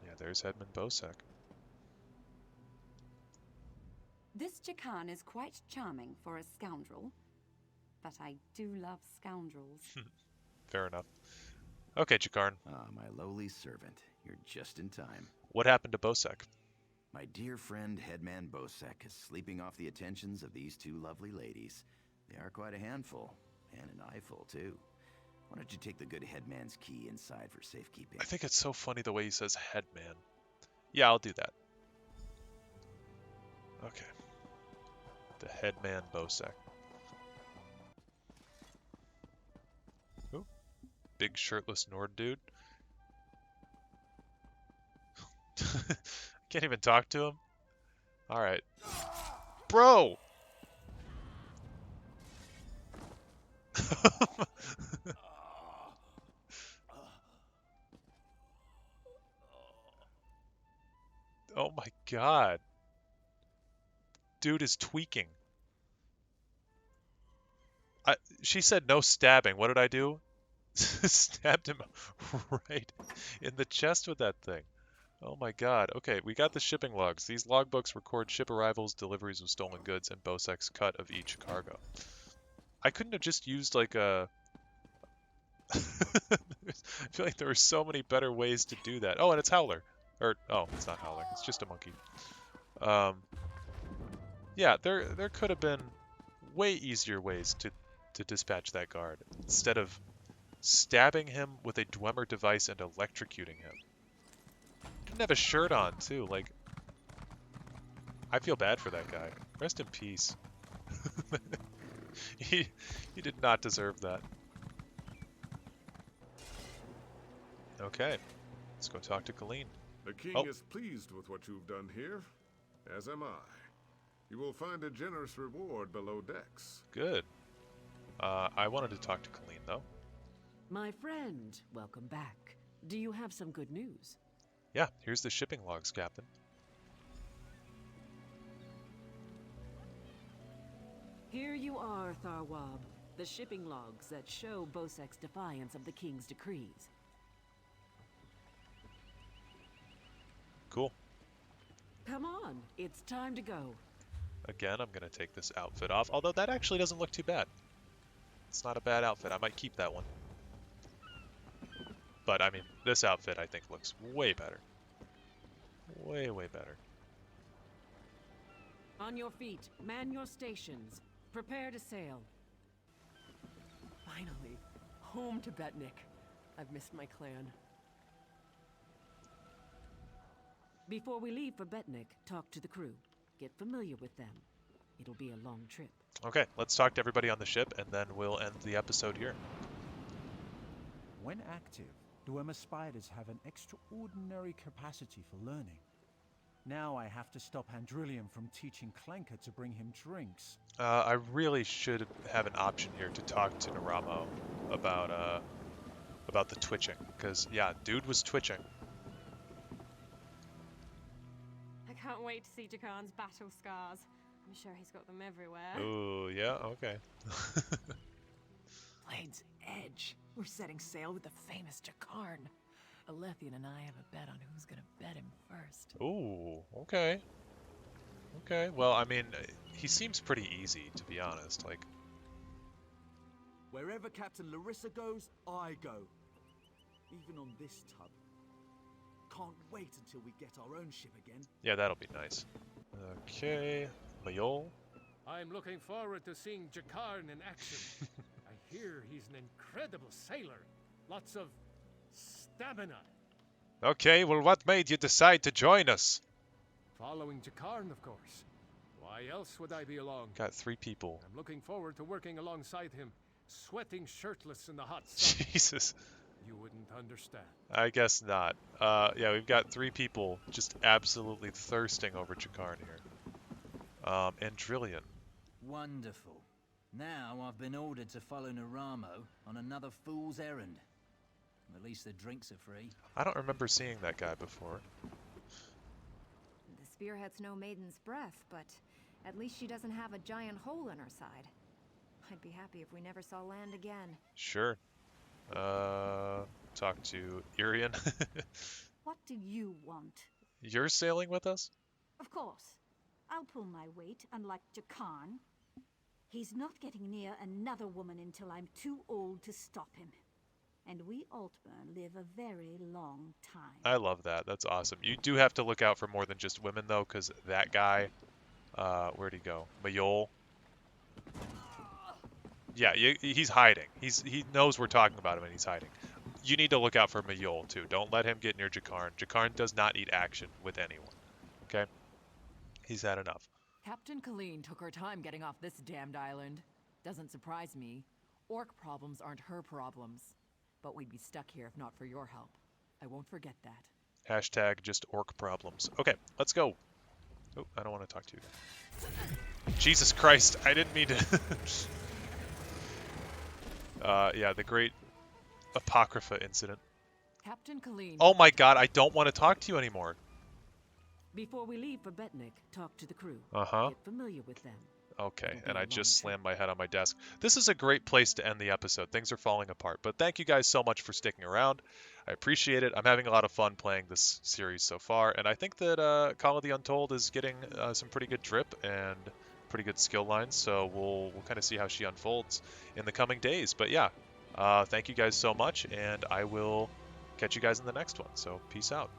Yeah, there's Headman Bosek. This Jakarn is quite charming for a scoundrel, but I do love scoundrels. Fair enough. Okay, Jakarn. Ah, my lowly servant. You're just in time. What happened to Bosek? My dear friend Headman Bosek is sleeping off the attentions of these two lovely ladies. They are quite a handful, and an eyeful, too. Why don't you take the good headman's key inside for safekeeping? I think it's so funny the way he says headman. Yeah, I'll do that. Okay. The Headman Bosek. Ooh. Big shirtless Nord dude. Can't even talk to him? Alright. Bro! Oh my god. Dude is tweaking. She said no stabbing. What did I do? Stabbed him right in the chest with that thing. Oh my god. Okay, we got the shipping logs. These logbooks record ship arrivals, deliveries of stolen goods, and Bosek's cut of each cargo. I couldn't have just used like a... I feel like there were so many better ways to do that. Oh, and it's Howler. Or, oh, it's not Howler. It's just a monkey. Yeah, there could have been way easier ways to dispatch that guard. Instead of stabbing him with a Dwemer device and electrocuting him. Didn't have a shirt on, too. Like, I feel bad for that guy. Rest in peace. He did not deserve that. Okay, let's go talk to Colleen. The king is pleased with what you've done here, as am I. You will find a generous reward below decks. Good. I wanted to talk to Colleen, though. My friend, welcome back. Do you have some good news? Yeah, here's the shipping logs, Captain. Here you are, Tharwab. The shipping logs that show Bosek's defiance of the king's decrees. Cool. Come on, it's time to go. Again, I'm going to take this outfit off, although that actually doesn't look too bad. It's not a bad outfit. I might keep that one. But, I mean, this outfit I think looks way better. Way, way better. On your feet, man your stations. Prepare to sail. Finally, home to Betnik. I've missed my clan. Before we leave for Betnik, talk to the crew. Get familiar with them. It'll be a long trip. Okay, let's talk to everybody on the ship, and then we'll end the episode here. When active, Dwemer spiders have an extraordinary capacity for learning. Now I have to stop Handrillium from teaching Clanker to bring him drinks. I really should have an option here to talk to Neramo about the twitching, because yeah, dude was twitching. I can't wait to see Jakarn's battle scars. I'm sure he's got them everywhere. Ooh, yeah, okay. Blade's Edge. We're setting sail with the famous Jakarn. Alethian and I have a bet on who's gonna bet him first. Ooh, okay. Okay, well, I mean, he seems pretty easy, to be honest. Like, wherever Captain Lerisa goes, I go. Even on this tub. Can't wait until we get our own ship again. yeah, that'll be nice. Okay, Mayol. I'm looking forward to seeing Jakarn in action. I hear he's an incredible sailor. Lots of stamina. Okay, well, what made you decide to join us? Following Jakarn, of course. Why else would I be along? Got 3 people. I'm looking forward to working alongside him, sweating shirtless in the hot sun. Jesus. You wouldn't understand. I guess not. Yeah, we've got 3 people just absolutely thirsting over Jakarn here. And Drillian. Wonderful. Now I've been ordered to follow Neramo on another fool's errand. At least the drinks are free. I don't remember seeing that guy before. The spearhead's no maiden's breath, but at least she doesn't have a giant hole in her side. I'd be happy if we never saw land again. Sure. Talk to Irian. What do you want? You're sailing with us? Of course. I'll pull my weight, unlike Jakarn. He's not getting near another woman until I'm too old to stop him. And we Altburn live a very long time. I love that. That's awesome. You do have to look out for more than just women, though, because that guy... where'd he go? Mayol? Yeah, he's hiding. He knows we're talking about him, and he's hiding. You need to look out for Mayol, too. Don't let him get near Jakarn. Jakarn does not eat action with anyone. Okay? He's had enough. Captain Colleen took her time getting off this damned island. Doesn't surprise me. Orc problems aren't her problems. But we'd be stuck here if not for your help. I won't forget that. Hashtag just orc problems. Okay, let's go. Oh, I don't want to talk to you. Jesus Christ, I didn't mean to... yeah, the great Apocrypha incident. Captain Colleen. Oh my god, I don't want to talk to you anymore. Before we leave for Betnik, talk to the crew. Uh-huh. Get familiar with them. Okay, and I just slammed my head on my desk. This is a great place to end the episode. Things are falling apart, but thank you guys so much for sticking around. I appreciate it. I'm having a lot of fun playing this series so far, and I think that Call of the Untold is getting some pretty good drip and pretty good skill lines, so we'll kind of see how she unfolds in the coming days. But yeah, thank you guys so much, and I will catch you guys in the next one, so peace out.